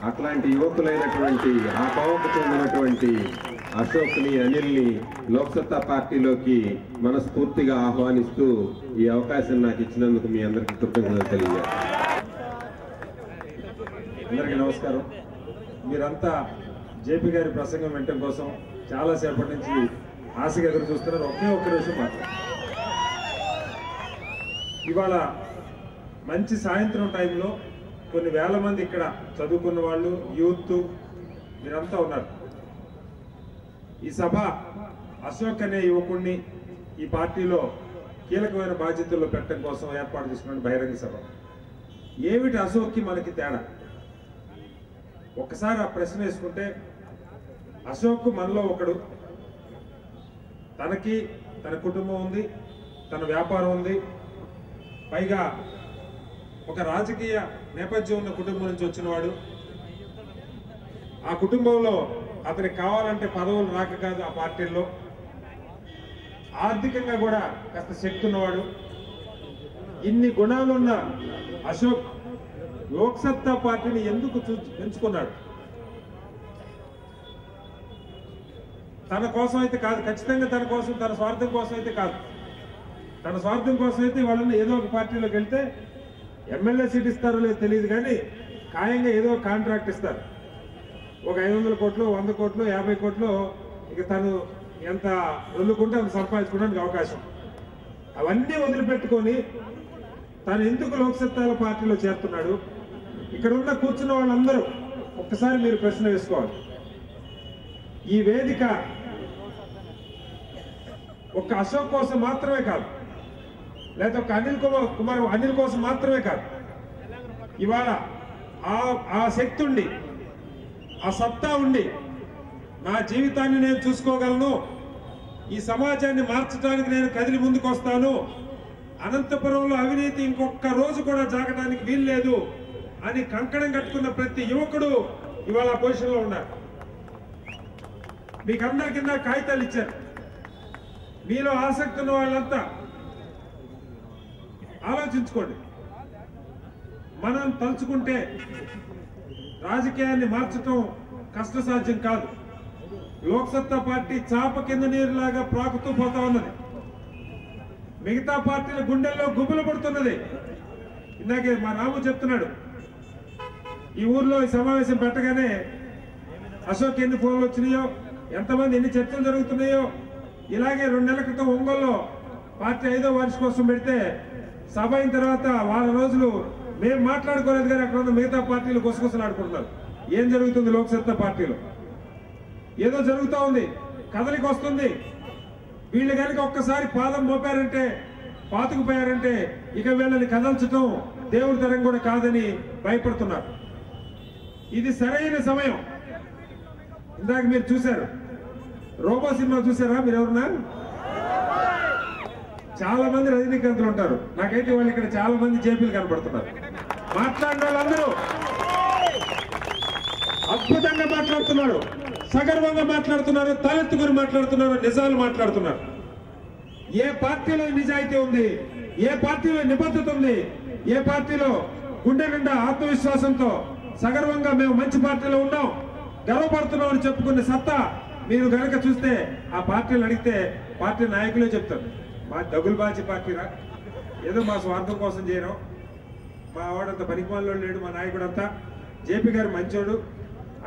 అట్లాంటి యువకులైనటువంటి ఆ కోవకు చెందినటువంటి అశోక్ని అనిల్ని లోక్సత్తా పార్టీలోకి మనస్ఫూర్తిగా ఆహ్వానిస్తూ ఈ అవకాశం నాకు ఇచ్చినందుకు మీ అందరికీ కృతజ్ఞతలు తెలియజేస్తాను. అందరికీ నమస్కారం. మీరంతా జేపీ గారి ప్రసంగం వినటం కోసం చాలాసేపటి నుంచి ఆశగా ఎదురు చూస్తున్నారు. ఒకే ఒక్క నిమిషం మాత్రం. ఇవాళ మంచి సాయంత్రం టైంలో కొన్ని వేల మంది ఇక్కడ చదువుకున్న వాళ్ళు, యూత్ మీరంతా ఉన్నారు. ఈ సభ అశోక్ అనే యువకుడిని ఈ పార్టీలో కీలకమైన బాధ్యతల్లో పెట్టడం కోసం ఏర్పాటు చేసుకున్న బహిరంగ సభ. ఏమిటి అశోక్కి మనకి తేడా? ఒక్కసారి ఆ ప్రశ్న వేసుకుంటే, అశోక్ మనలో ఒకడు. తనకి తన కుటుంబం ఉంది, తన వ్యాపారం ఉంది, పైగా ఒక రాజకీయ నేపథ్యం ఉన్న కుటుంబం నుంచి వచ్చినవాడు. ఆ కుటుంబంలో అతనికి కావాలంటే పదవులు రాక కాదు, ఆ పార్టీల్లో ఆర్థికంగా కూడా కాస్త శక్తి ఉన్నవాడు. ఇన్ని గుణాలున్న అశోక్ లోక్సత్తా పార్టీని ఎందుకు ఎంచుకున్నాడు? తన కోసం అయితే కాదు, ఖచ్చితంగా తన కోసం, తన స్వార్థం కోసం అయితే కాదు. తన స్వార్థం కోసం అయితే వాళ్ళని ఏదో ఒక పార్టీలోకి వెళ్తే ఎమ్మెల్యే సీట్ ఇస్తారో లేదో తెలియదు, కానీ ఖాయంగా ఏదో కాంట్రాక్ట్ ఇస్తారు. ఒక 500 కోట్లు, 100 కోట్లు, 50 కోట్లు, ఇక తను ఎంత వదులుకుంటే అంత సంపాదించుకోవడానికి అవకాశం. అవన్నీ వదిలిపెట్టుకొని తను ఎందుకు లోక్సత్తా పార్టీలో చేరుతున్నాడు? ఇక్కడ ఉన్న కూర్చున్న వాళ్ళందరూ ఒక్కసారి మీరు ప్రశ్న వేసుకోవాలి. ఈ వేదిక ఒక్క అశోక్ కోసం మాత్రమే కాదు, లేదా ఒక అనిల్ కోసం మాత్రమే కాదు. ఇవాళ ఆ శక్తి ఉండి, ఆ సత్తా ఉండి, నా జీవితాన్ని నేను చూసుకోగలను, ఈ సమాజాన్ని మార్చడానికి నేను కదిలి ముందుకు వస్తాను, అనంతపురంలో అవినీతి ఇంకొక రోజు కూడా జాగడానికి వీల్లేదు అని కంకణం కట్టుకున్న ప్రతి యువకుడు ఇవాళ ఆ పొజిషన్లో ఉన్నారు. మీకు అందరికీ కాగితాలు ఇచ్చారు. మీలో ఆసక్తి ఉన్న వాళ్ళంతా ఆలోచించుకోండి. మనం తలుచుకుంటే రాజకీయాన్ని మార్చడం కష్టసాధ్యం కాదు. లోక్సత్తా పార్టీ చాప కింద నీరులాగా ప్రాకుతూ పోతా ఉన్నది. మిగతా పార్టీల గుండెల్లో గుబులు పడుతున్నది. ఇందాకే మా రాము చెప్తున్నాడు, ఈ ఊర్లో ఈ సమావేశం పెట్టగానే అశోక్ ఎన్ని ఫోన్లు వచ్చినాయో, ఎంతమంది ఎన్ని చర్చలు జరుగుతున్నాయో. ఇలాగే 2 నెలల క్రితం ఒంగోలులో పార్టీ 5వ వార్షికోత్సవం పెడితే సభ అయిన తర్వాత వారం రోజులు మేము మాట్లాడుకోలేదు, కానీ అక్కడ ఉన్న మిగతా పార్టీలు గుసగుసలాడుకుంటున్నారు. ఏం జరుగుతుంది లోక్సత్తా పార్టీలో? ఏదో జరుగుతూ ఉంది, కదలికి వస్తుంది. వీళ్ళు కనుక ఒక్కసారి పాదం మోపారంటే, పాతుకుపోయారంటే ఇక వీళ్ళని కదల్చడం దేవుడి తరం కూడా కాదని భయపడుతున్నారు. ఇది సరైన సమయం. ఇందాక మీరు చూశారు, రోబో సినిమా చూసారా? మీరు ఎవరున్నా? చాలా మంది రజనీకాంత్లు ఉంటారు. నాకైతే వాళ్ళు ఇక్కడ చాలా మంది జేపీలు కనపడుతున్నారు. మాట్లాడిన వాళ్ళందరూ అద్భుతంగా మాట్లాడుతున్నారు, సగర్వంగా మాట్లాడుతున్నారు, తలెత్తుకుని మాట్లాడుతున్నారు, నిజాలు మాట్లాడుతున్నారు. ఏ పార్టీలో నిజాయితీ ఉంది, ఏ పార్టీలో నిబద్ధత ఉంది, ఏ పార్టీలో గుండె నిండా ఆత్మవిశ్వాసంతో సగర్వంగా మేము మంచి పార్టీలో ఉన్నాం, గర్వపడుతున్నాం అని చెప్పుకునే సత్తా మీరు కనుక చూస్తే, ఆ పార్టీలు అడిగితే పార్టీ నాయకులే చెప్తారు, మా దగులుబాజీ పార్టీరా, ఏదో మా స్వార్థం కోసం చేయడం, మా వాడంత పనికిమాలలో లేడు మా నాయకుడు అంతా, జేపీ గారు మంచోడు.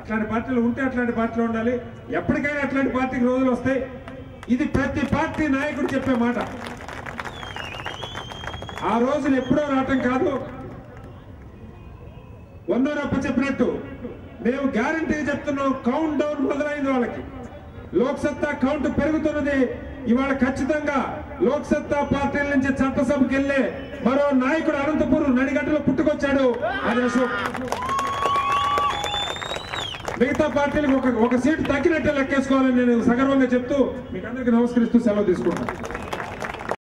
అట్లాంటి పార్టీలు ఉంటే అట్లాంటి పార్టీలో ఉండాలి. ఎప్పటికైనా అట్లాంటి పార్టీకి రోజులు వస్తాయి. ఇది ప్రతి పార్టీ నాయకుడు చెప్పే మాట. ఆ రోజులు ఎప్పుడో రావటం కాదు. వన్నోరప్ప చెప్పినట్టు మేము గ్యారంటీ చెప్తున్నాం, కౌంట్ డౌన్ మొదలైంది. వాళ్ళకి లోక్సత్తా కౌంట్ పెరుగుతున్నది. ఇవాళ ఖచ్చితంగా లోక్సత్తా పార్టీల నుంచి చట్టసభకి వెళ్లే మరో నాయకుడు అనంతపురం నడిగడ్డలో పుట్టుకొచ్చాడు, అది అశోక్. మిగతా పార్టీలకు ఒక సీటు తగ్గినట్టే లెక్కేసుకోవాలని నేను సగర్వంగా చెప్తూ మీకు అందరికీ నమస్కరిస్తూ సెలవు తీసుకుంటాను.